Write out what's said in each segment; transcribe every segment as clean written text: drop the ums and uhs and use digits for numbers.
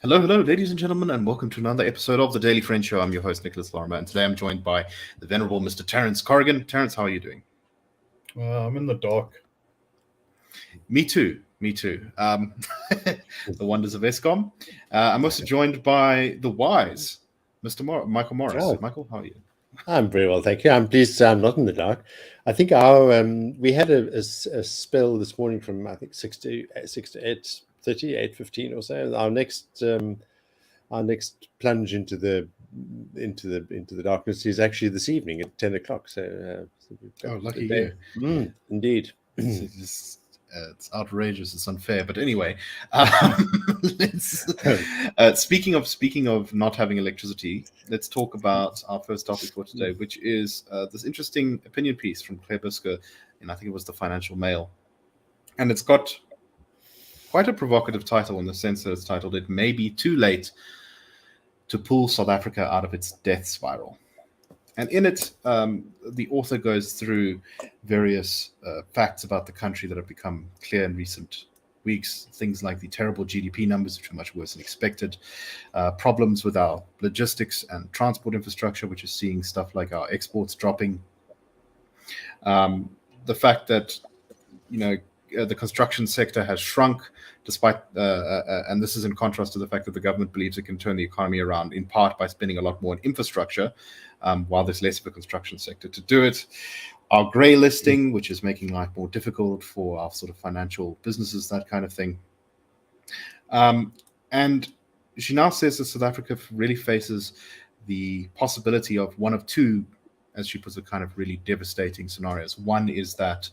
Hello, ladies and gentlemen, and welcome to another episode of the Daily Friend Show. I'm your host, Nicholas Lorimer, and today I'm joined by the venerable Mr. Terence Corrigan. Terence, how are you doing? I'm in the dark. Me too. The wonders of ESCOM. I'm also joined by the wise, Mr. Michael Morris. Oh. Michael, how are you? I'm very well, thank you. I'm pleased to say I'm not in the dark. I think we had a spell this morning from I think 6 to 8:30, 8:15 or so. Our next plunge into the darkness is actually this evening at 10 o'clock. So lucky you. Indeed. It's outrageous. It's unfair. But anyway, speaking of not having electricity, let's talk about our first topic for today, which is this interesting opinion piece from Claire Bisker in, I think it was the Financial Mail. And it's got quite a provocative title in the sense that it's titled, "It May Be Too Late to Pull South Africa Out of Its Death Spiral." And in it, the author goes through various facts about the country that have become clear in recent weeks. Things like the terrible GDP numbers, which are much worse than expected. Problems with our logistics and transport infrastructure, which is seeing stuff like our exports dropping. The fact that, the construction sector has shrunk, despite, and this is in contrast to the fact that the government believes it can turn the economy around in part by spending a lot more on infrastructure, while there's less of a construction sector to do it. Our grey listing, which is making life more difficult for our sort of financial businesses, that kind of thing. And she now says that South Africa really faces the possibility of one of two, as she puts it, kind of really devastating scenarios. One is that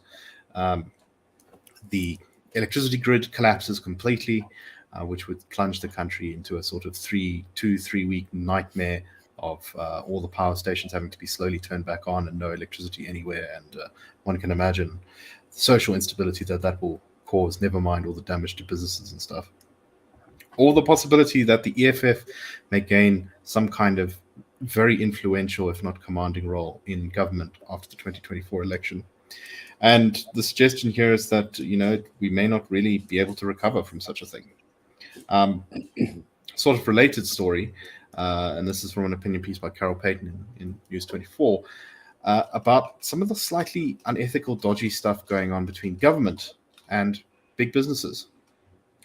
the electricity grid collapses completely, which would plunge the country into a sort of 3 week nightmare of all the power stations having to be slowly turned back on and no electricity anywhere. And one can imagine the social instability that will cause, never mind all the damage to businesses and stuff. Or the possibility that the EFF may gain some kind of very influential, if not commanding, role in government after the 2024 election. And the suggestion here is that, we may not really be able to recover from such a thing. Sort of related story, and this is from an opinion piece by Carol Payton in News 24, about some of the slightly unethical, dodgy stuff going on between government and big businesses.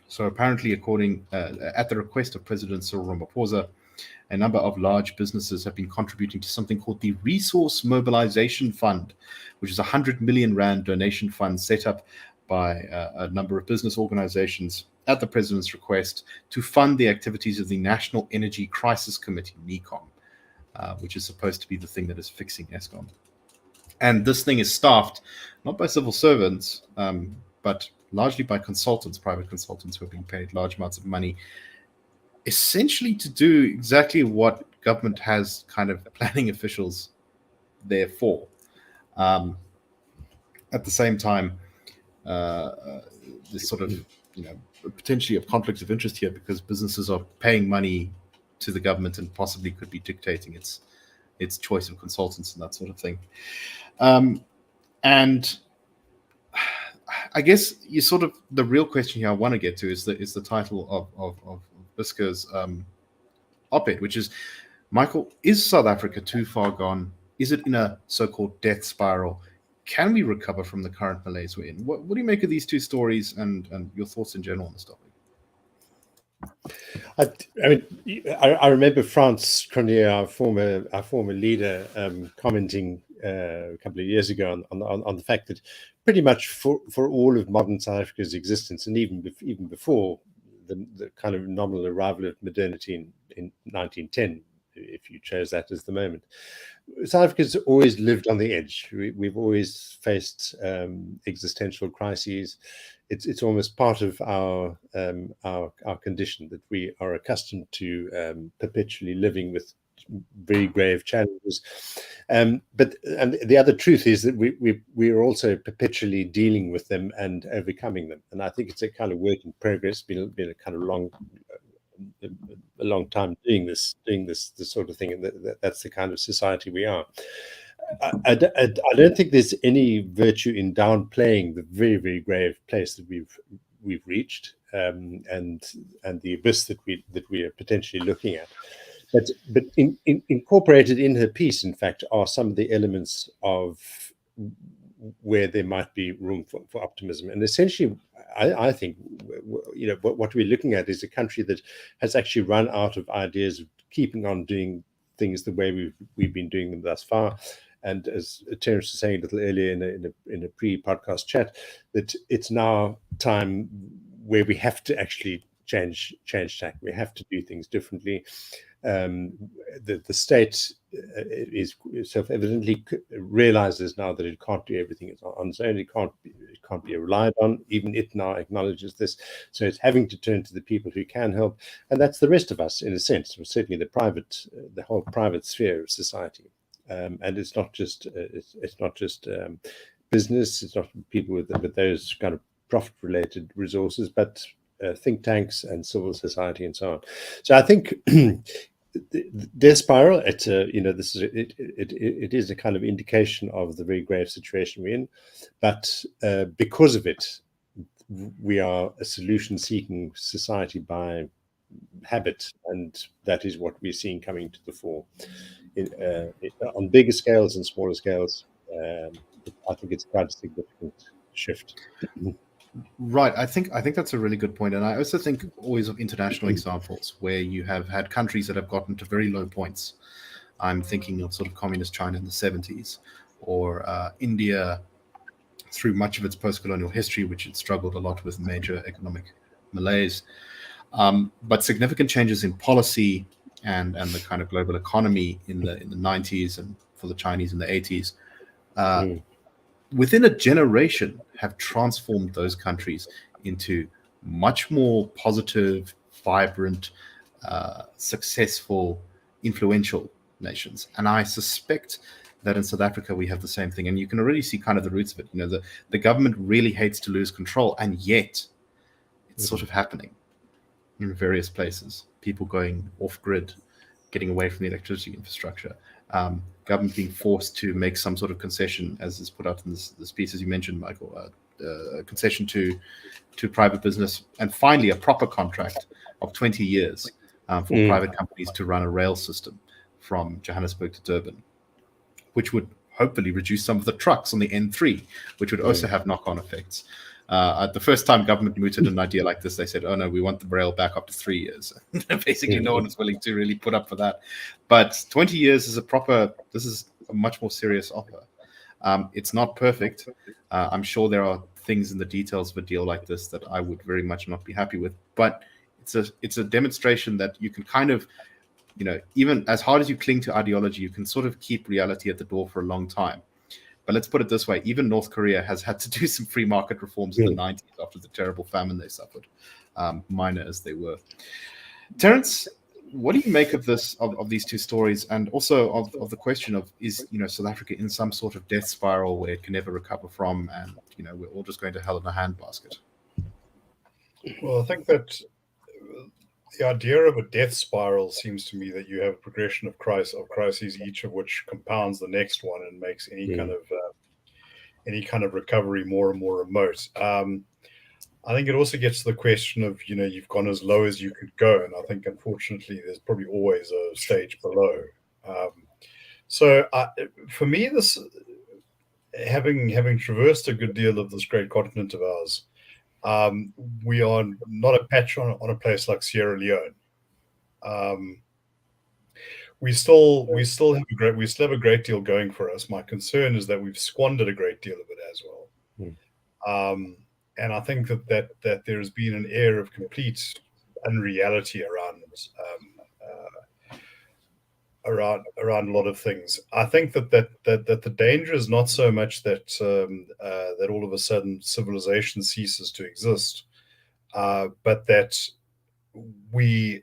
So apparently, according at the request of President Cyril Ramaphosa, a number of large businesses have been contributing to something called the Resource Mobilization Fund, which is a 100 million rand donation fund set up by a number of business organizations at the president's request to fund the activities of the National Energy Crisis Committee, NECOM, which is supposed to be the thing that is fixing ESCOM. And this thing is staffed not by civil servants, but largely by consultants, private consultants who are being paid large amounts of money, essentially to do exactly what government has kind of planning officials there for. At the same time, this sort of, potentially of conflicts of interest here, because businesses are paying money to the government and possibly could be dictating its choice of consultants and that sort of thing. And I guess the real question here I want to get to is the title of Bisker's op-ed, which is, Michael, is South Africa too far gone? Is it in a so-called death spiral? Can we recover from the current malaise we're in? What do you make of these two stories and your thoughts in general on this topic? I remember Frans Cronje, our former leader, commenting a couple of years ago on the fact that pretty much for all of modern South Africa's existence, and even before the kind of nominal arrival of modernity in 1910, if you chose that as the moment, South Africa's always lived on the edge. We've always faced existential crises. It's almost part of our condition that we are accustomed to perpetually living with very grave challenges. But the other truth is that we are also perpetually dealing with them and overcoming them. And I think it's a kind of work in progress, been a kind of long a long time doing this sort of thing, and that's the kind of society we are. I don't think there's any virtue in downplaying the very, very grave place that we've reached, and the abyss that we are potentially looking at. But incorporated in her piece, in fact, are some of the elements of where there might be room for optimism. And essentially, I think, what we're looking at is a country that has actually run out of ideas of keeping on doing things the way we've been doing them thus far. And as Terence was saying a little earlier in a pre-podcast chat, that it's now time where we have to actually change tack. We have to do things differently. The state is self-evidently realizes now that it can't do everything on its own. It can't be relied on. Even it now acknowledges this. So it's having to turn to the people who can help, and that's the rest of us, in a sense. Certainly the whole private sphere of society. And it's not just business. It's not people with those kind of profit-related resources, but think tanks and civil society and so on. So I think their spiral. It is a kind of indication of the very grave situation we're in, but because of it, we are a solution-seeking society by habit, and that is what we're seeing coming to the fore. On bigger scales and smaller scales, I think it's quite a significant shift. Right. I think that's a really good point. And I also think always of international examples where you have had countries that have gotten to very low points. I'm thinking of sort of communist China in the 70s, or India through much of its post-colonial history, which had struggled a lot with major economic malaise. But significant changes in policy and the kind of global economy in the 90s, and for the Chinese in the 80s, within a generation have transformed those countries into much more positive, vibrant, successful, influential nations. And I suspect that in South Africa we have the same thing. And you can already see kind of the roots of it. The government really hates to lose control, and yet it's sort of happening in various places. People going off grid, getting away from the electricity infrastructure, government being forced to make some sort of concession, as is put out in this piece, as you mentioned, Michael, concession to private business, and finally a proper contract of 20 years for private companies to run a rail system from Johannesburg to Durban, which would hopefully reduce some of the trucks on the N3, which would also have knock-on effects. The first time government mooted an idea like this, they said, "Oh no, we want the rail back up to 3 years." Basically, no one was willing to really put up for that. But 20 years is this is a much more serious offer. It's not perfect. I'm sure there are things in the details of a deal like this that I would very much not be happy with. But it's a demonstration that you can kind of, even as hard as you cling to ideology, you can sort of keep reality at the door for a long time. But let's put it this way, even North Korea has had to do some free market reforms in the 90s after the terrible famine they suffered, minor as they were. Terence, what do you make of this, of these two stories, and also of the question of, is South Africa in some sort of death spiral where it can never recover from, and we're all just going to hell in a handbasket? Well, I think that the idea of a death spiral seems to me that you have a progression of crises, each of which compounds the next one and makes any kind of recovery more and more remote. I think it also gets to the question of, you've gone as low as you could go, and I think unfortunately there's probably always a stage below. So for me, this having traversed a good deal of this great continent of ours, we are not a patch on a place like Sierra Leone. We still have a great deal going for us. My concern is that we've squandered a great deal of it as well. And I think that there has been an air of complete unreality around a lot of things. I think that the danger is not so much that that all of a sudden civilization ceases to exist, but that we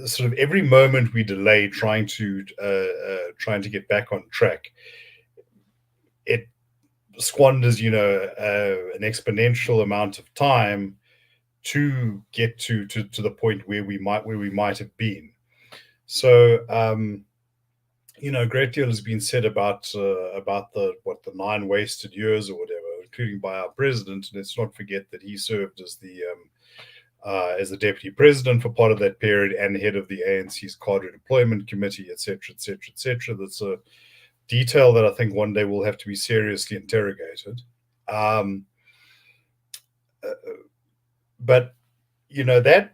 sort of every moment we delay trying to get back on track, it squanders an exponential amount of time to get to the point where we might have been. So a great deal has been said about the 9 wasted years or whatever, including by our president. And let's not forget that he served as the deputy president for part of that period and head of the ANC's cadre deployment committee, etc., etc., etc. That's a detail that I think one day will have to be seriously interrogated. But that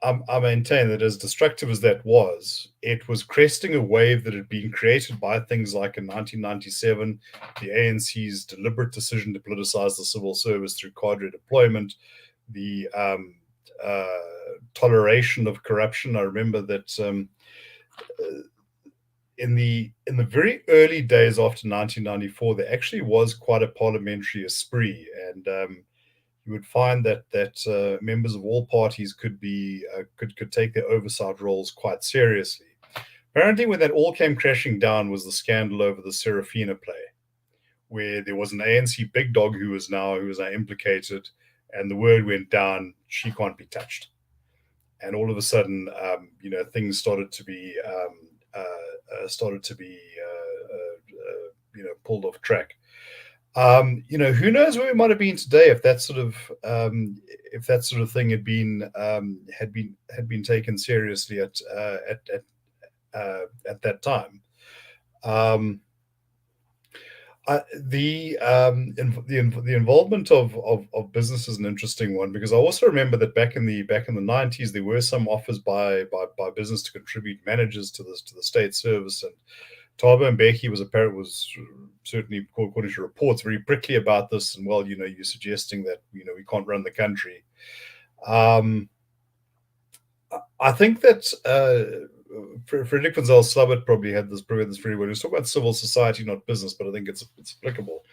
I maintain that as destructive as that was, it was cresting a wave that had been created by things like in 1997, the ANC's deliberate decision to politicize the civil service through cadre deployment, the toleration of corruption. I remember that in the very early days after 1994, there actually was quite a parliamentary esprit, and you would find that members of all parties could take their oversight roles quite seriously. Apparently, when that all came crashing down was the scandal over the Serafina play, where there was an ANC big dog who was now implicated, and the word went down, she can't be touched. And all of a sudden, things started to be pulled off track. Who knows where we might have been today if that sort of thing had been taken seriously at that time. The involvement of business is an interesting one, because I also remember that back in the 90s there were some offers by business to contribute managers to the state service, and Thabo Mbeki was certainly, according to reports, very prickly about this. And well, you're suggesting that we can't run the country. I think that Frederick van Zyl-Slabbert probably had this very well. He was talking about civil society, not business, but I think it's applicable.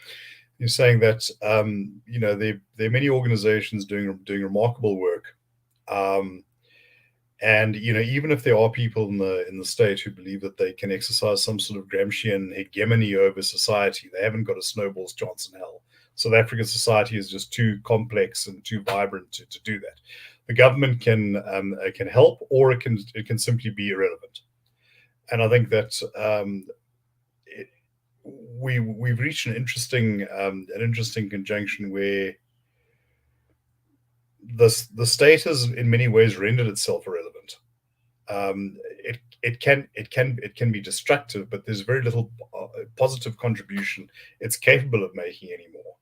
He's saying that there are many organizations doing remarkable work. And even if there are people in the state who believe that they can exercise some sort of Gramscian hegemony over society, they haven't got a snowball's chance in hell. South African society is just too complex and too vibrant to do that. The government can help, or it can simply be irrelevant. And I think that we've reached an interesting conjunction where the state has in many ways rendered itself irrelevant. It can be destructive, but there's very little positive contribution it's capable of making anymore.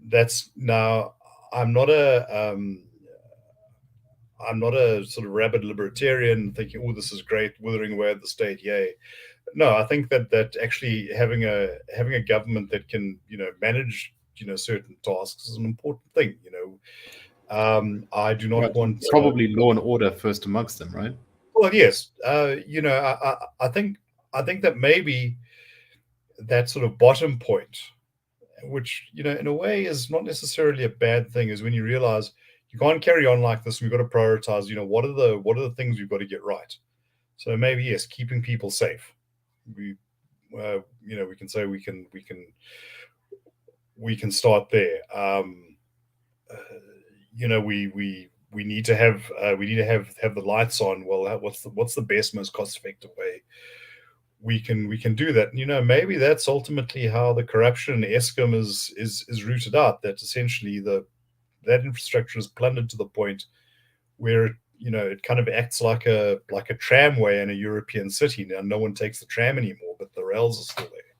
That's now. I'm not a sort of rabid libertarian thinking, "Oh, this is great, withering away at the state, yay." No, I think that actually having a government that can manage certain tasks is an important thing. I do not want probably law and order first amongst them, right? Well, yes. I think that maybe that sort of bottom point, which in a way is not necessarily a bad thing, is when you realize you can't carry on like this. We've got to prioritize. What are the things we've got to get right? So maybe yes, keeping people safe. We can say we can start there. We need to have the lights on. Well, what's the best, most cost-effective way we can do that? Maybe that's ultimately how the corruption in Eskom is rooted out. That essentially that infrastructure is plundered to the point where it kind of acts like a tramway in a European city. Now no one takes the tram anymore, but the rails are still there.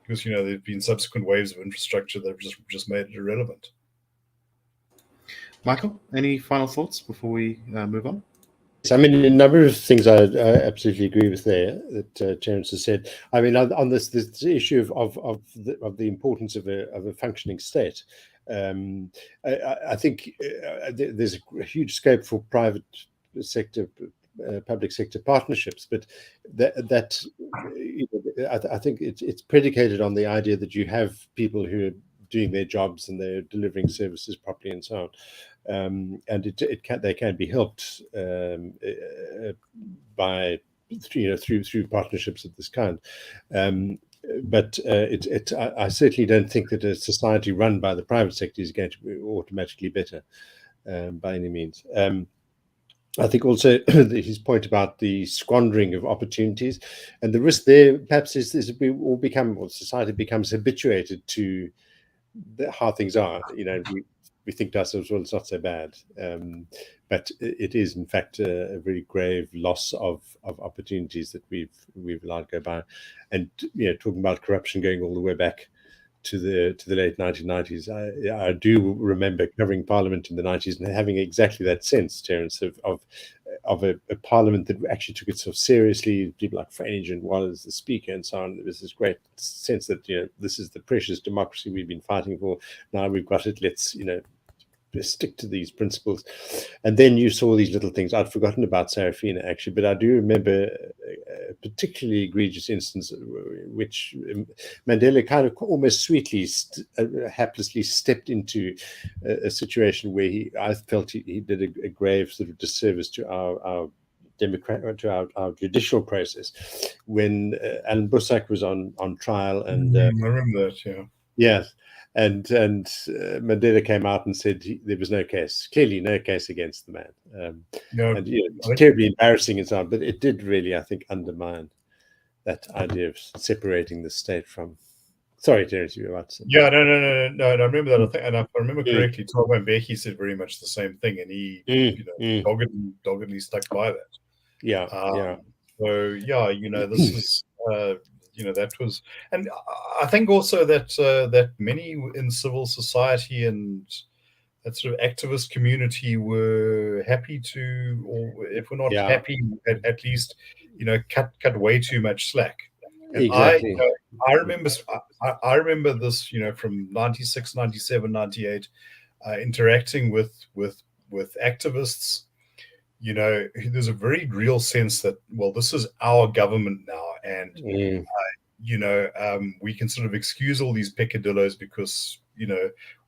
Because there've been subsequent waves of infrastructure that have just made it irrelevant. Michael, any final thoughts before we move on? I mean, a number of things I absolutely agree with there that Terence has said. I mean, on this issue of the importance of a functioning state, I think there's a huge scope for private sector, public sector partnerships, but I think it's predicated on the idea that you have people who are doing their jobs and they're delivering services properly and so on. And they can be helped by through partnerships of this kind. but I certainly don't think that a society run by the private sector is going to be automatically better by any means. I think also his point about the squandering of opportunities and the risk there perhaps is we all become, or society becomes habituated to how things are. We think to ourselves, well, it's not so bad, but it is in fact a very grave loss of opportunities that we've allowed go by. And talking about corruption going all the way back to the late 1990s, I do remember covering Parliament in the 90s and having exactly that sense, Terence, of a Parliament that actually took itself seriously. People like Franage and Wallace, the Speaker, and so on. There was this great sense that this is the precious democracy we've been fighting for. Now we've got it. Let's stick to these principles. And then you saw these little things. I'd forgotten about Sarafina actually, but I do remember a particularly egregious instance which Mandela kind of almost sweetly, haplessly stepped into a situation where I felt he did a grave sort of disservice to our our judicial process when Alan Bussack was on trial, and I remember that. Yeah. Yes. And Mandela came out and said there was no case, clearly no case against the man. And it's terribly embarrassing and so on, but it did really, I think, undermine that idea of separating the state from. Sorry, Terence, you were about to say. Yeah, no. I remember that. And if I remember correctly, Thabo Mbeki said very much the same thing, and he, doggedly stuck by that. Yeah. So this is. That was, and I think also that many in civil society and that sort of activist community were happy to, or if we're not happy, at least cut way too much slack. And exactly. I remember this from 96, 97, 98, interacting with activists. There's a very real sense that, well, this is our government now, and we can sort of excuse all these peccadillos because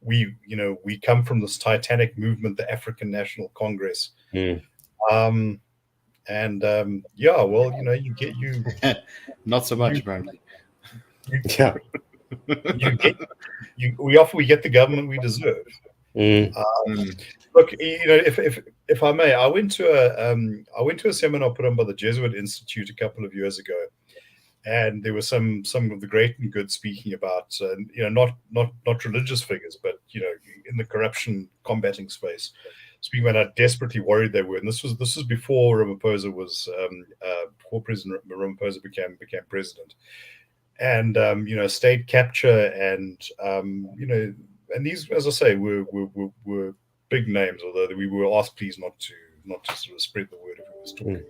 we come from this titanic movement, the African National Congress. Not so much, apparently. We get the government we deserve. Look, if I may, I went to a seminar put on by the Jesuit Institute a couple of years ago, and there were some of the great and good speaking about not religious figures, but in the corruption combating space, speaking about how desperately worried they were. And this was before Ramaphosa was before President Ramaphosa became president, and state capture and and these, as I say, were big names, although we were asked please not to sort of spread the word if we was talking.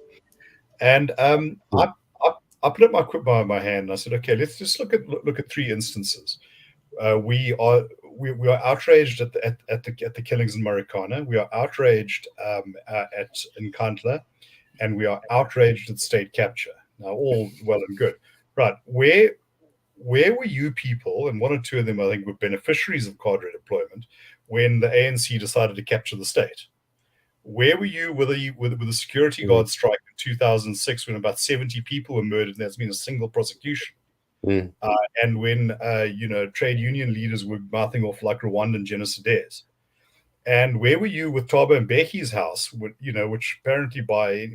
And I put up my hand and I said, okay, let's just look at three instances. We are outraged at the killings in Marikana. We are outraged at Nkandla, and we are outraged at state capture. Now, all well and good, right? Where were you people, and one or two of them, I think, were beneficiaries of cadre deployment, when the ANC decided to capture the state? Where were you with the security guard strike in 2006 when about 70 people were murdered and there's been a single prosecution? And when trade union leaders were mouthing off like Rwandan genocidaires? And where were you with Thabo Mbeki's house, which apparently by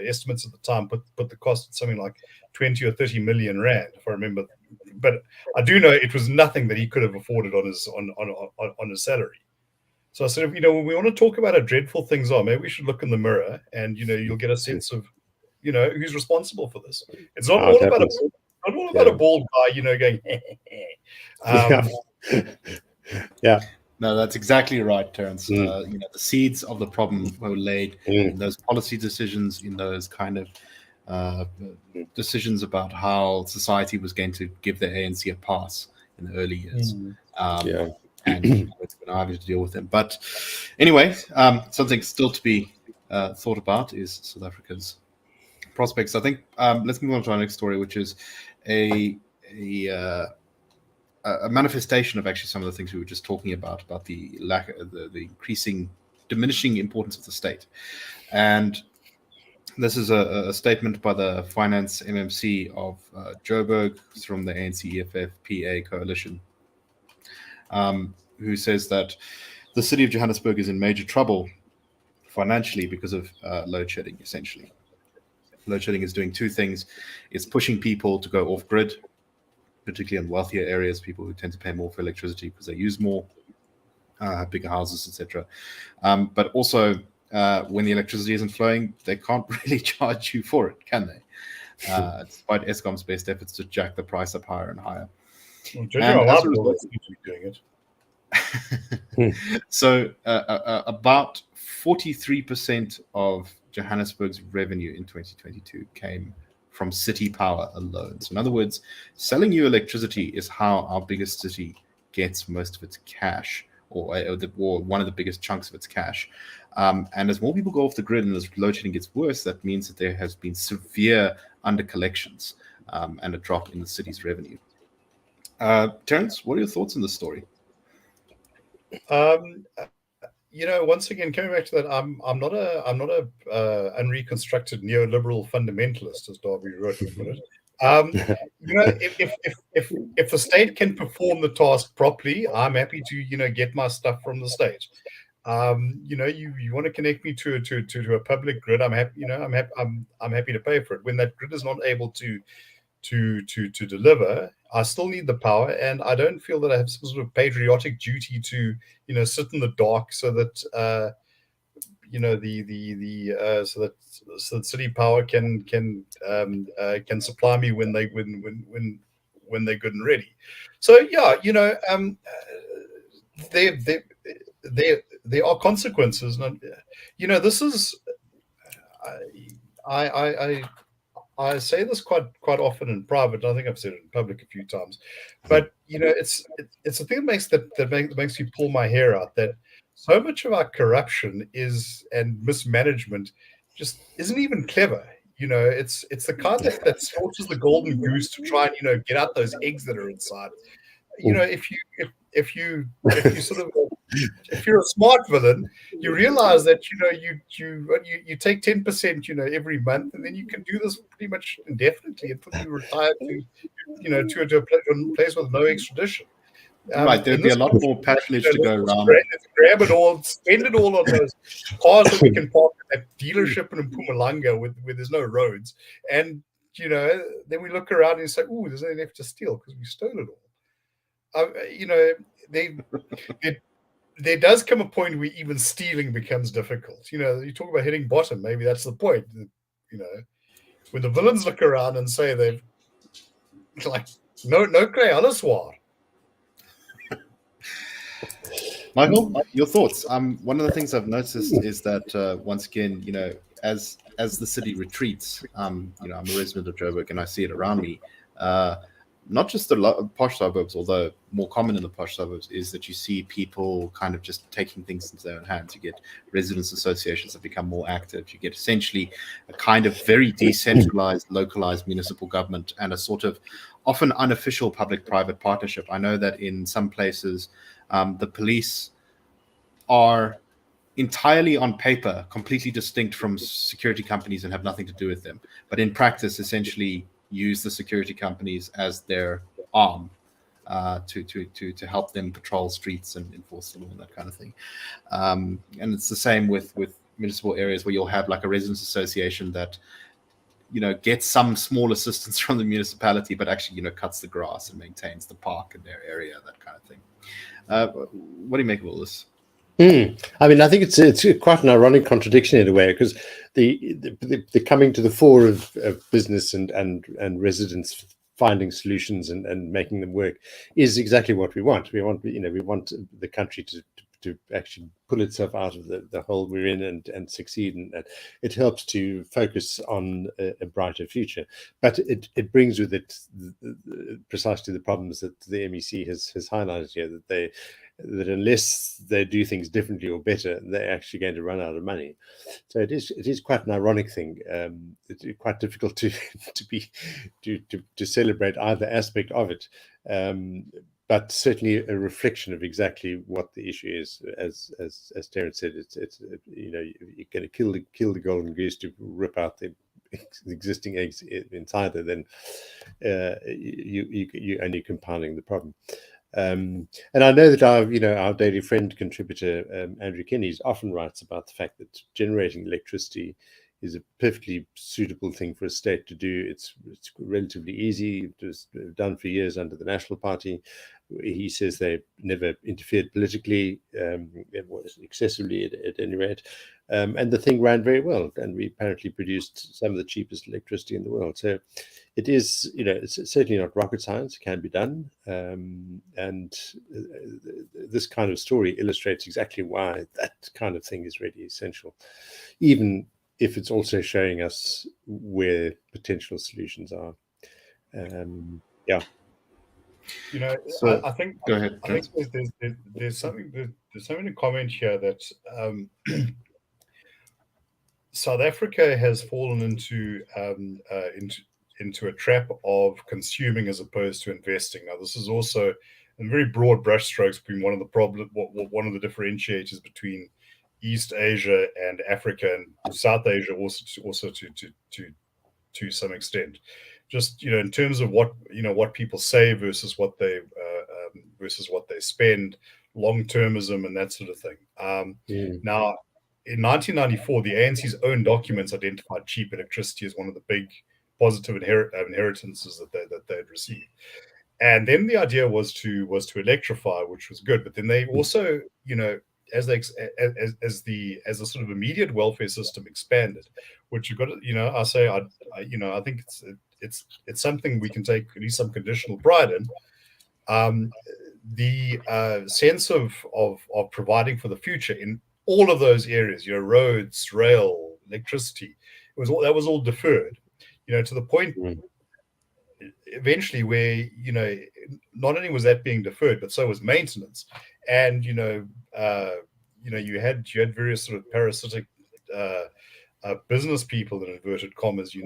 estimates at the time put the cost at something like 20 or 30 million rand, if I remember. But I do know it was nothing that he could have afforded on his salary. So I said, when we want to talk about how dreadful things are, maybe we should look in the mirror, and you'll get a sense of who's responsible for this. It's not all about a bald guy, going. Yeah. No, that's exactly right, Terence. The seeds of the problem were laid in those policy decisions, in those kind of decisions about how society was going to give the ANC a pass in the early years. And it's been having to deal with them. But anyway, something still to be thought about is South Africa's prospects. I think let's move on to our next story, which is a manifestation of actually some of the things we were just talking about the lack, the increasing, diminishing importance of the state. And This is a statement by the finance MMC of Joburg from the ANC EFF PA coalition, who says that the city of Johannesburg is in major trouble financially because of load shedding, essentially. Load shedding is doing two things. It's pushing people to go off grid, particularly in wealthier areas, people who tend to pay more for electricity because they use more, have bigger houses, etc. But also, when the electricity isn't flowing, they can't really charge you for it, can they? Despite Eskom's best efforts to jack the price up higher and higher. Well, judging on that, they seem to be doing it. So about 43% of Johannesburg's revenue in 2022 came from city power alone. So in other words, selling you electricity is how our biggest city gets most of its cash, or one of the biggest chunks of its cash. And as more people go off the grid and as load shedding gets worse, that means that there has been severe undercollections and a drop in the city's revenue. Terence, what are your thoughts on this story? Once again, coming back to that, I'm not a unreconstructed neoliberal fundamentalist, as Darby wrote to put it. If the state can perform the task properly, I'm happy to get my stuff from the state. You want to connect me to a public grid, I'm happy. I'm happy to pay for it. When that grid is not able to deliver, I still need the power, and I don't feel that I have some sort of patriotic duty to sit in the dark so that so that city power can supply me when they're good and ready. So there are consequences, and this is I say this quite often in private. I think I've said it in public a few times, but it's a thing that makes me pull my hair out. That so much of our corruption and mismanagement just isn't even clever. It's the kind that slaughters the golden goose to try and get out those eggs that are inside. If you're a smart villain, you realize that you take 10% every month, and then you can do this pretty much indefinitely until you retire to a place with no extradition. Right, there'd be a lot more patronage to go around. Grab it all, spend it all on those cars that we can park at that dealership in Mpumalanga where there's no roads, and then we look around and say, "Oh, there's nothing left to steal because we stole it all." There does come a point where even stealing becomes difficult. You talk about hitting bottom. Maybe that's the point. When the villains look around and say they've no alles waar. Michael, your thoughts? One of the things I've noticed is that once again, as the city retreats, I'm a resident of Joburg and I see it around me. Not just the posh suburbs, although more common in the posh suburbs, is that you see people kind of just taking things into their own hands. You get residents' associations that become more active. You get essentially a kind of very decentralized, localized municipal government and a sort of often unofficial public-private partnership. I know that in some places, the police are entirely on paper, completely distinct from security companies and have nothing to do with them. But in practice, essentially use the security companies as their arm to help them patrol streets and enforce the law and that kind of thing. And it's the same with municipal areas where you'll have like a residents association that gets some small assistance from the municipality, but actually cuts the grass and maintains the park in their area, that kind of thing. What do you make of all this? I mean, I think it's quite an ironic contradiction in a way, because the coming to the fore of business and residents finding solutions and making them work is exactly what we want. We want the country to actually pull itself out of the hole we're in and succeed, and it helps to focus on a brighter future. But it brings with it precisely the problems that the MEC has highlighted here, that unless they do things differently or better, they're actually going to run out of money. So it is quite an ironic thing. It's quite difficult to celebrate either aspect of it. but certainly a reflection of exactly what the issue is. As Terence said, it's you're going to kill the golden goose to rip out the existing eggs inside there. Then you're only compounding the problem. And I know that our daily friend contributor Andrew Kenny often writes about the fact that generating electricity is a perfectly suitable thing for a state to do. It's relatively easy. It was done for years under the National Party. He says they never interfered politically, excessively at any rate. And the thing ran very well. And we apparently produced some of the cheapest electricity in the world. So it is, it's certainly not rocket science. It can be done. And this kind of story illustrates exactly why that kind of thing is really essential, even if it's also showing us where potential solutions are. Yeah. So I think. Go ahead. I think there's something to comment here that South Africa has fallen into a trap of consuming as opposed to investing. Now, this is also in very broad brushstrokes been one of the differentiators between East Asia and Africa, and South Asia also to some extent. Just in terms of what people say versus what they spend, long-termism and that sort of thing. Now, in 1994, the ANC's own documents identified cheap electricity as one of the big positive inheritances that they'd received. And then the idea was to electrify, which was good. But then they also, as the sort of immediate welfare system expanded, which you've got to, I think it's something we can take at least some conditional pride in. The sense of providing for the future in all of those areas, roads, rail, electricity, that was all deferred, to the point eventually where not only was that being deferred, but so was maintenance, and you had various sort of parasitic business people, in inverted commas,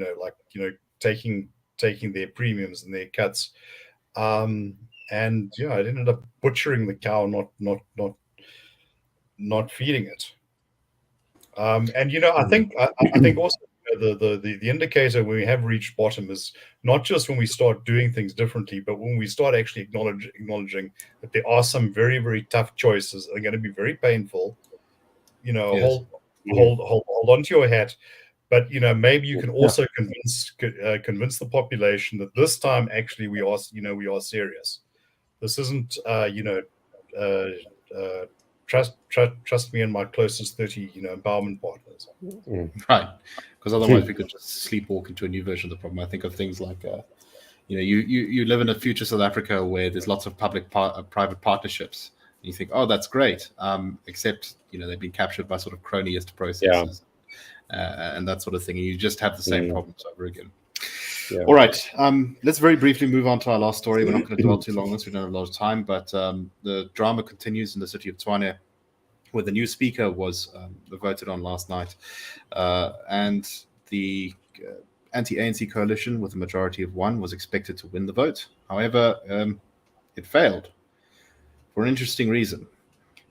taking their premiums and their cuts, and it ended up butchering the cow, not feeding it. And I think also the indicator when we have reached bottom is not just when we start doing things differently, but when we start actually acknowledging that there are some very, very tough choices that are going to be very painful. Yes. Hold on to your hat, but maybe you can also convince the population that this time actually we are serious. This isn't trust me and my closest 30 empowerment partners. Right, because otherwise we could just sleepwalk into a new version of the problem. I think of things like you live in a future South Africa where there's lots of public-private partnerships. And you think, oh, that's great, except they've been captured by sort of cronyist processes, and that sort of thing, and you just have the same problems over again. Yeah. All right, let's very briefly move on to our last story. We're not going to dwell too long on this. We don't have a lot of time, but the drama continues in the city of Tshwane, where the new speaker was voted on last night, and the anti-ANC coalition with a majority of 1 was expected to win the vote. However, it failed for an interesting reason.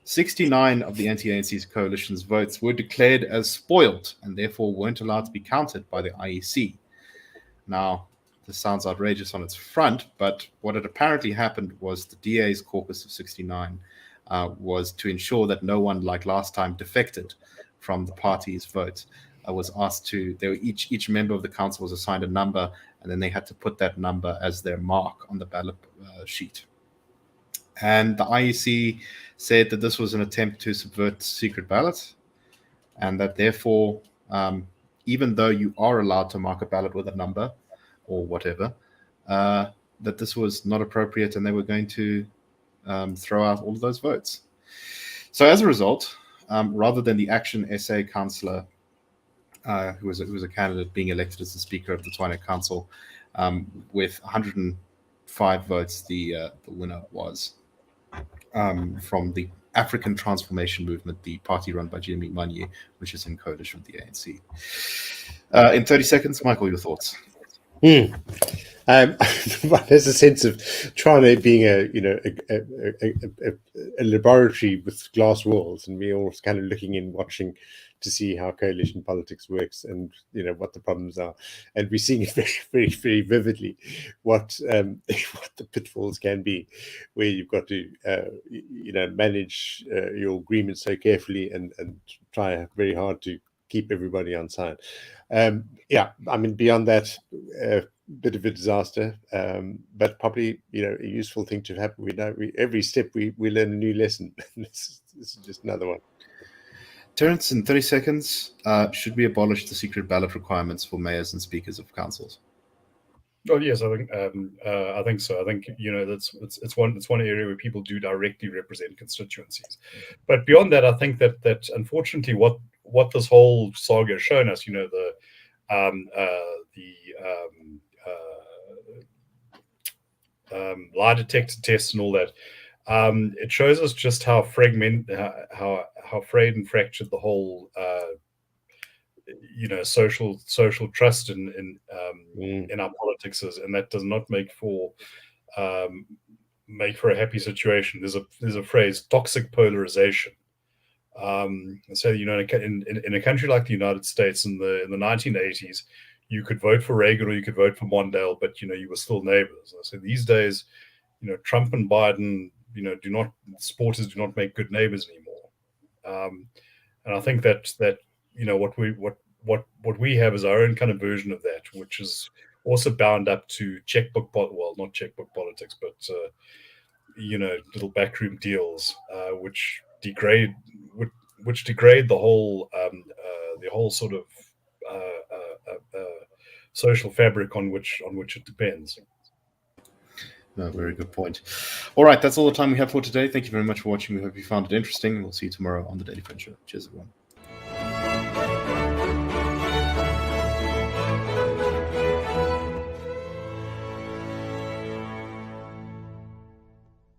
69 of the anti-ANC's coalition's votes were declared as spoiled and therefore weren't allowed to be counted by the IEC. Now, this sounds outrageous on its front, but what had apparently happened was the DA's caucus of 69 was to ensure that no one, like last time, defected from the party's vote. Was asked to, each member of the council was assigned a number, and then they had to put that number as their mark on the ballot sheet. And the IEC said that this was an attempt to subvert secret ballots, and that therefore, even though you are allowed to mark a ballot with a number or whatever, that this was not appropriate, and they were going to throw out all of those votes. So as a result, rather than the Action SA councillor, who was a candidate being elected as the Speaker of the Tshwane Council, with 105 votes, the winner was from the African Transformation Movement, the party run by Jimmy Manye, which is in coalition with the ANC. In 30 seconds, Michael, your thoughts. There's a sense of Tshwane being a laboratory with glass walls, and we're all kind of looking in, watching to see how coalition politics works, and what the problems are, and we're seeing it very, very, very vividly what what the pitfalls can be, where you've got to manage your agreements so carefully and try very hard to keep everybody on side. Yeah, I mean, beyond that, bit of a disaster, but probably a useful thing to happen. Every step we learn a new lesson. This is just another one. Terence, in 30 seconds, should we abolish the secret ballot requirements for mayors and speakers of councils? Oh yes, I think so. I think it's one area where people do directly represent constituencies, but beyond that, I think that unfortunately, what this whole saga has shown us, lie detector tests and all that, it shows us just how how frayed and fractured the whole social trust in our politics is, and that does not make for a happy situation. There's a phrase, toxic polarization. So in a country like the United States in the 1980s, you could vote for Reagan or you could vote for Mondale, but you were still neighbors. So these days, Trump and Biden, supporters do not make good neighbors anymore. And I think that what we have is our own kind of version of that, which is also bound up to not checkbook politics, but little backroom deals, which degrade the whole sort of social fabric on which it depends. No, very good point. All right, that's all the time we have for today. Thank you very much for watching. We hope you found it interesting, and we'll see you tomorrow on the Daily Friend Show. Cheers, everyone.